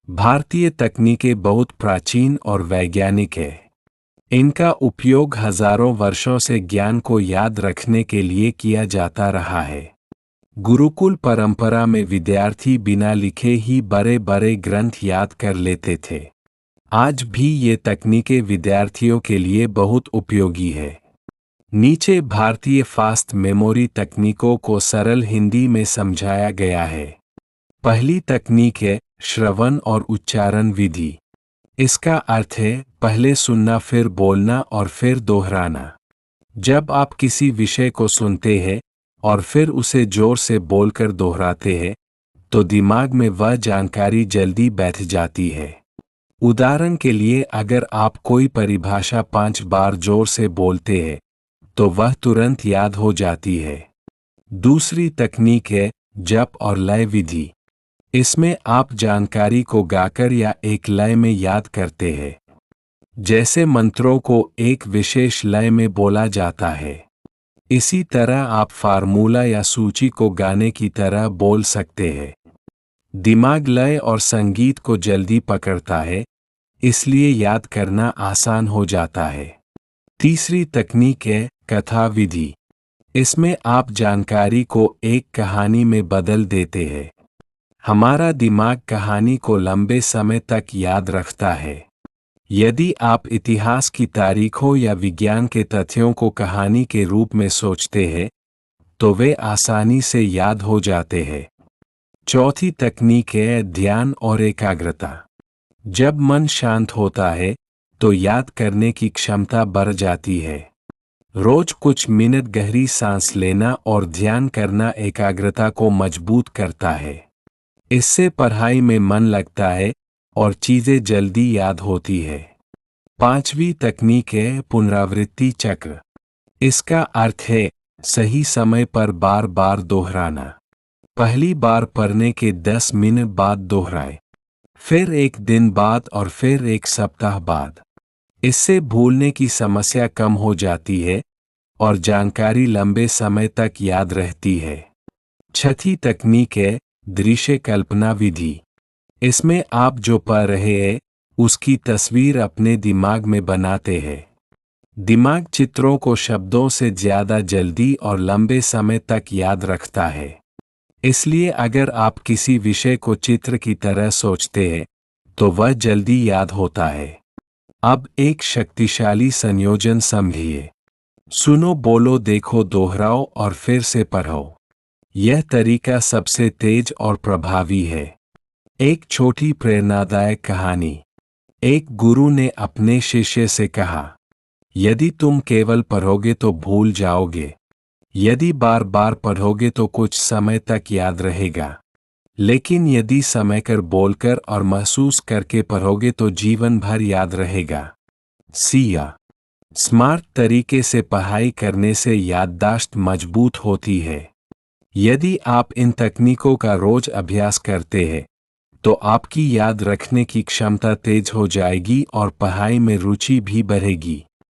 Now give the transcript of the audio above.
भारतीय तकनीकें बहुत प्राचीन और वैज्ञानिक है। इनका उपयोग हजारों वर्षों से ज्ञान को याद रखने के लिए किया जाता रहा है। गुरुकुल परंपरा में विद्यार्थी बिना लिखे ही बड़े बड़े ग्रंथ याद कर लेते थे। आज भी ये तकनीकें विद्यार्थियों के लिए बहुत उपयोगी है। नीचे भारतीय फास्ट मेमोरी तकनीकों को सरल हिंदी में समझाया गया है। पहली तकनीक है श्रवण और उच्चारण विधि। इसका अर्थ है पहले सुनना, फिर बोलना और फिर दोहराना। जब आप किसी विषय को सुनते हैं और फिर उसे जोर से बोलकर दोहराते हैं तो दिमाग में वह जानकारी जल्दी बैठ जाती है। उदाहरण के लिए, अगर आप कोई परिभाषा 5 बार जोर से बोलते हैं तो वह तुरंत याद हो जाती है। दूसरी तकनीक है जप और लय विधि। इसमें आप जानकारी को गाकर या एक लय में याद करते हैं। जैसे मंत्रों को एक विशेष लय में बोला जाता है, इसी तरह आप फार्मूला या सूची को गाने की तरह बोल सकते हैं। दिमाग लय और संगीत को जल्दी पकड़ता है, इसलिए याद करना आसान हो जाता है। तीसरी तकनीक है कथा विधि। इसमें आप जानकारी को एक कहानी में बदल देते हैं। हमारा दिमाग कहानी को लंबे समय तक याद रखता है। यदि आप इतिहास की तारीखों या विज्ञान के तथ्यों को कहानी के रूप में सोचते हैं तो वे आसानी से याद हो जाते हैं। चौथी तकनीक है ध्यान और एकाग्रता। जब मन शांत होता है तो याद करने की क्षमता बढ़ जाती है। रोज कुछ मिनट गहरी सांस लेना और ध्यान करना एकाग्रता को मजबूत करता है। इससे पढ़ाई में मन लगता है और चीजें जल्दी याद होती है। पांचवी तकनीक है पुनरावृत्ति चक्र। इसका अर्थ है सही समय पर बार बार दोहराना। पहली बार पढ़ने के 10 मिनट बाद दोहराएं, फिर 1 दिन बाद और फिर 1 सप्ताह बाद। इससे भूलने की समस्या कम हो जाती है और जानकारी लंबे समय तक याद रहती है। छठी तकनीक है दृश्य कल्पना विधि। इसमें आप जो पढ़ रहे हैं उसकी तस्वीर अपने दिमाग में बनाते हैं। दिमाग चित्रों को शब्दों से ज्यादा जल्दी और लंबे समय तक याद रखता है। इसलिए अगर आप किसी विषय को चित्र की तरह सोचते हैं तो वह जल्दी याद होता है। अब एक शक्तिशाली संयोजन समझिए। सुनो, बोलो, देखो, दोहराओ और फिर से पढ़ो। यह तरीका सबसे तेज और प्रभावी है। एक छोटी प्रेरणादायक कहानी। एक गुरु ने अपने शिष्य से कहा, यदि तुम केवल पढ़ोगे तो भूल जाओगे। यदि बार बार पढ़ोगे तो कुछ समय तक याद रहेगा। लेकिन यदि समय कर बोलकर और महसूस करके पढ़ोगे तो जीवन भर याद रहेगा। सिया स्मार्ट तरीके से पढ़ाई करने से याददाश्त मजबूत होती है। यदि आप इन तकनीकों का रोज अभ्यास करते हैं तो आपकी याद रखने की क्षमता तेज हो जाएगी और पढ़ाई में रुचि भी बढ़ेगी।